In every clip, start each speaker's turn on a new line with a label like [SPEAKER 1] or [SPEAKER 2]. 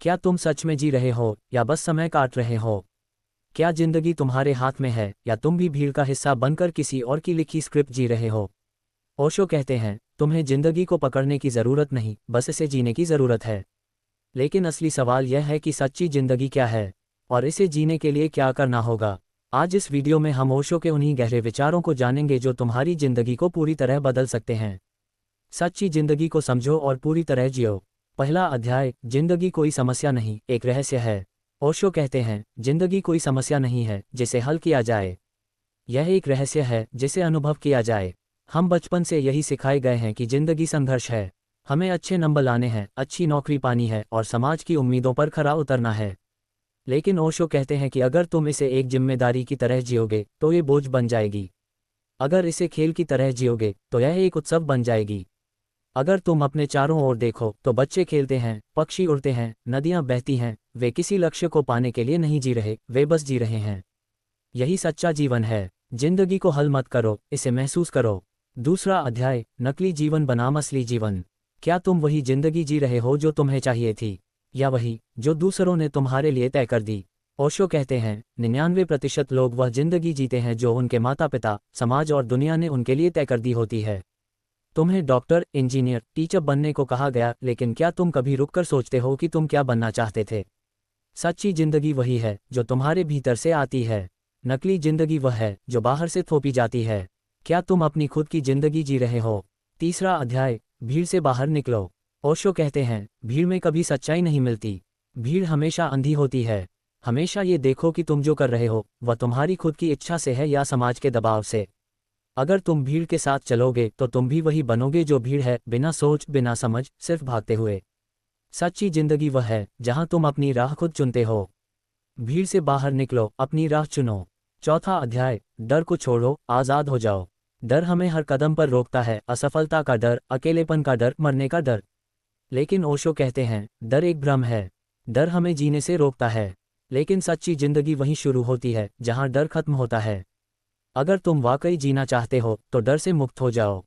[SPEAKER 1] क्या तुम सच में जी रहे हो या बस समय काट रहे हो? क्या जिंदगी तुम्हारे हाथ में है या तुम भी भीड़ का हिस्सा बनकर किसी और की लिखी स्क्रिप्ट जी रहे हो? ओशो कहते हैं, तुम्हें जिंदगी को पकड़ने की ज़रूरत नहीं, बस इसे जीने की ज़रूरत है। लेकिन असली सवाल यह है कि सच्ची जिंदगी क्या है और इसे जीने के लिए क्या करना होगा। आज इस वीडियो में हम ओशो के उन्हीं गहरे विचारों को जानेंगे जो तुम्हारी जिंदगी को पूरी तरह बदल सकते हैं। सच्ची जिंदगी को समझो और पूरी तरह जियो। पहला अध्याय, जिंदगी कोई समस्या नहीं, एक रहस्य है। ओशो कहते हैं, जिंदगी कोई समस्या नहीं है जिसे हल किया जाए। यह एक रहस्य है जिसे अनुभव किया जाए। हम बचपन से यही सिखाए गए हैं कि जिंदगी संघर्ष है। हमें अच्छे नंबर लाने हैं, अच्छी नौकरी पानी है और समाज की उम्मीदों पर खरा उतरना है। लेकिन ओशो कहते हैं कि अगर तुम इसे एक जिम्मेदारी की तरह जियोगे तो ये बोझ बन जाएगी। अगर इसे खेल की तरह जियोगे तो यह एक उत्सव बन जाएगी। अगर तुम अपने चारों ओर देखो तो बच्चे खेलते हैं, पक्षी उड़ते हैं, नदियां बहती हैं, वे किसी लक्ष्य को पाने के लिए नहीं जी रहे, वे बस जी रहे हैं। यही सच्चा जीवन है। जिंदगी को हल मत करो, इसे महसूस करो। दूसरा अध्याय, नकली जीवन बनाम असली जीवन। क्या तुम वही जिंदगी जी रहे हो जो तुम्हें चाहिए थी, या वही जो दूसरों ने तुम्हारे लिए तय कर दी? ओशो कहते हैं, 99% लोग वह जिंदगी जीते हैं जो उनके माता पिता, समाज और दुनिया ने उनके लिए तय कर दी होती है। तुम्हें डॉक्टर, इंजीनियर, टीचर बनने को कहा गया, लेकिन क्या तुम कभी रुककर सोचते हो कि तुम क्या बनना चाहते थे? सच्ची जिंदगी वही है जो तुम्हारे भीतर से आती है। नकली जिंदगी वह है जो बाहर से थोपी जाती है। क्या तुम अपनी खुद की जिंदगी जी रहे हो? तीसरा अध्याय, भीड़ से बाहर निकलो। ओशो कहते हैं, भीड़ में कभी सच्चाई नहीं मिलती। भीड़ हमेशा अंधी होती है। हमेशा ये देखो कि तुम जो कर रहे हो वह तुम्हारी खुद की इच्छा से है या समाज के दबाव से। अगर तुम भीड़ के साथ चलोगे तो तुम भी वही बनोगे जो भीड़ है, बिना सोच, बिना समझ, सिर्फ भागते हुए। सच्ची जिंदगी वह है जहां तुम अपनी राह खुद चुनते हो। भीड़ से बाहर निकलो, अपनी राह चुनो। चौथा अध्याय, डर को छोड़ो, आज़ाद हो जाओ। डर हमें हर कदम पर रोकता है, असफलता का डर, अकेलेपन का डर, मरने का डर। लेकिन ओशो कहते हैं, डर एक भ्रम है। डर हमें जीने से रोकता है। लेकिन सच्ची जिंदगी वहीं शुरू होती है जहां डर खत्म होता है। अगर तुम वाकई जीना चाहते हो तो डर से मुक्त हो जाओ।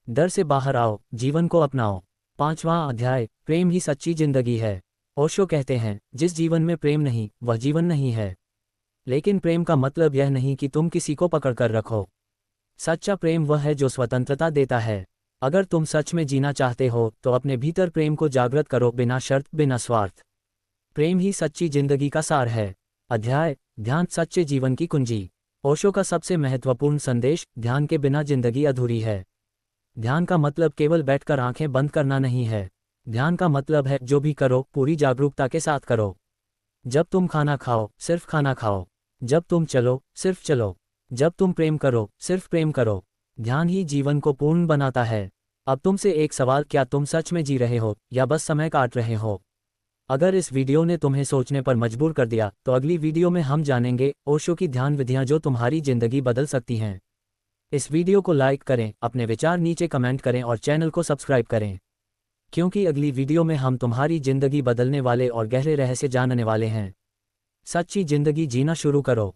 [SPEAKER 1] डर से बाहर आओ, जीवन को अपनाओ। पांचवां अध्याय, प्रेम ही सच्ची जिंदगी है। ओशो कहते हैं, जिस जीवन में प्रेम नहीं वह जीवन नहीं है। लेकिन प्रेम का मतलब यह नहीं कि तुम किसी को पकड़कर रखो। सच्चा प्रेम वह है जो स्वतंत्रता देता है। अगर तुम सच में जीना चाहते हो तो अपने भीतर प्रेम को जागृत करो, बिना शर्त, बिना स्वार्थ। प्रेम ही सच्ची जिंदगी का सार है। अध्याय, ध्यान सच्चे जीवन की कुंजी। ओशो का सबसे महत्वपूर्ण संदेश, ध्यान के बिना जिंदगी अधूरी है। ध्यान का मतलब केवल बैठकर आंखें बंद करना नहीं है। ध्यान का मतलब है जो भी करो पूरी जागरूकता के साथ करो। जब तुम खाना खाओ, सिर्फ खाना खाओ। जब तुम चलो, सिर्फ चलो। जब तुम प्रेम करो, सिर्फ प्रेम करो। ध्यान ही जीवन को पूर्ण बनाता है। अब तुमसे एक सवाल, क्या तुम सच में जी रहे हो या बस समय काट रहे हो? अगर इस वीडियो ने तुम्हें सोचने पर मजबूर कर दिया तो अगली वीडियो में हम जानेंगे ओशो की ध्यान विधियां जो तुम्हारी जिंदगी बदल सकती हैं। इस वीडियो को लाइक करें, अपने विचार नीचे कमेंट करें और चैनल को सब्सक्राइब करें, क्योंकि अगली वीडियो में हम तुम्हारी जिंदगी बदलने वाले और गहरे रहस्य जानने वाले हैं। सच्ची जिंदगी जीना शुरू करो।